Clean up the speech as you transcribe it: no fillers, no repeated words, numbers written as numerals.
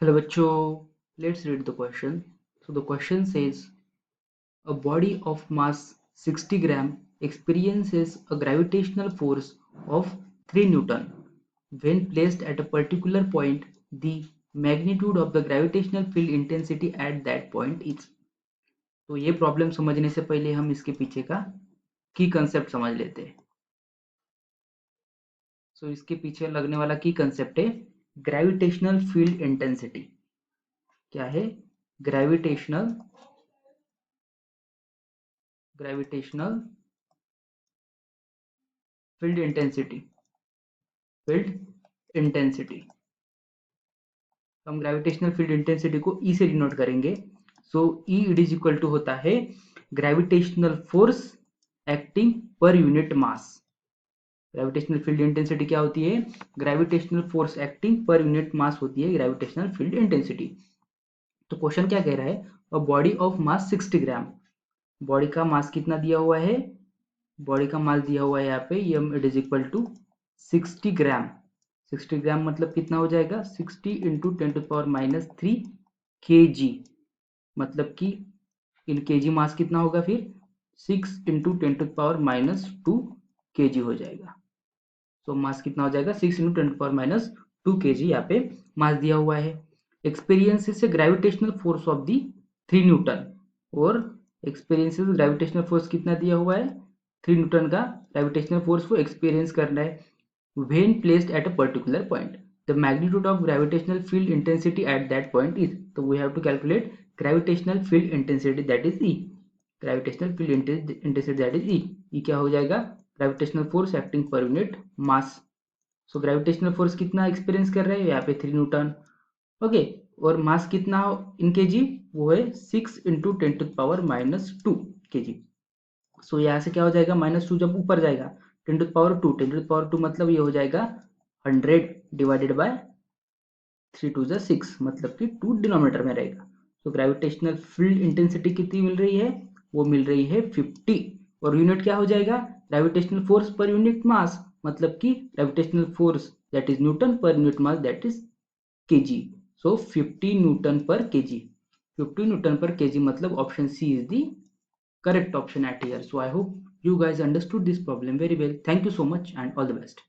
Hello bachcho, let's read the question. So the question says a body of mass 60 gram experiences a gravitational force of 3 Newton. When placed at a particular point, the magnitude of the gravitational field intensity at that point is. तो ये problem समझने से पहले हम इसके पीछे का की कंसेप्ट समझ लेते हैं. सो इसके पीछे लगने वाला की कंसेप्ट है ग्रेविटेशनल फील्ड इंटेंसिटी. क्या है? Gravitational gravitational field intensity. Field intensity हम ग्रेविटेशनल फील्ड इंटेंसिटी को ई से डिनोट करेंगे. सो E it is equal to होता है ग्रेविटेशनल फोर्स एक्टिंग पर यूनिट मास. ग्रेविटेशनल फील्ड इंटेंसिटी क्या होती है? ग्रेविटेशनल फोर्स एक्टिंग पर यूनिट मास होती है ग्रेविटेशनल फील्ड इंटेंसिटी. तो क्वेश्चन क्या कह रहा है? A body of mass 60 gram. Body का मास कितना दिया हुआ है? बॉडी का मास दिया हुआ है यहाँ पे M it is equal to 60 gram. 60 gram मतलब कितना हो जाएगा? 60 इंटू 10⁻³ kg. मतलब कि इन kg मास कितना होगा फिर? 6 इंटू 10⁻² kg हो जाएगा. तो मास कितना हो जाएगा? 6 इंटू 10⁻² kg यहाँ पे मास दिया हुआ है. Experiences gravitational force of the 3 Newton. और एक्सपीरियंसेस ग्रेविटेशनल फोर्स कितना दिया हुआ है? 3 न्यूटन का ग्रेविटेशनल फोर्स को एक्सपीरियंस करना है when placed at a particular point. The magnitude of gravitational field intensity at that point is. So we have to calculate gravitational field intensity, that is E. Gravitational field intensity, that is E. E क्या हो जाएगा? Gravitational force acting per unit mass. So gravitational force कितना experience कर रहे हैं यहाँ पे? 3 Newton. Okay. और मास कितना इन केजी? वो है 6 इंटू 10⁻² kg. सो यहाँ से क्या हो जाएगा? -2 जब ऊपर जाएगा 10⁻². मतलब ये हो जाएगा 100 डिवाइडेड बाय 3 टू 6 मतलब कि 2 डिनोमिनेटर में रहेगा. तो ग्रेविटेशनल फील्ड इंटेंसिटी कितनी मिल रही है? वो मिल रही है 50. और यूनिट क्या हो जाएगा? Gravitational force per unit mass. मतलब कि gravitational force that is newton per unit mass that is KG. So 50 newton per KG. 50 newton per KG मतलब option C is the correct option at here. So I hope you guys understood this problem very well. Thank you so much and all the best.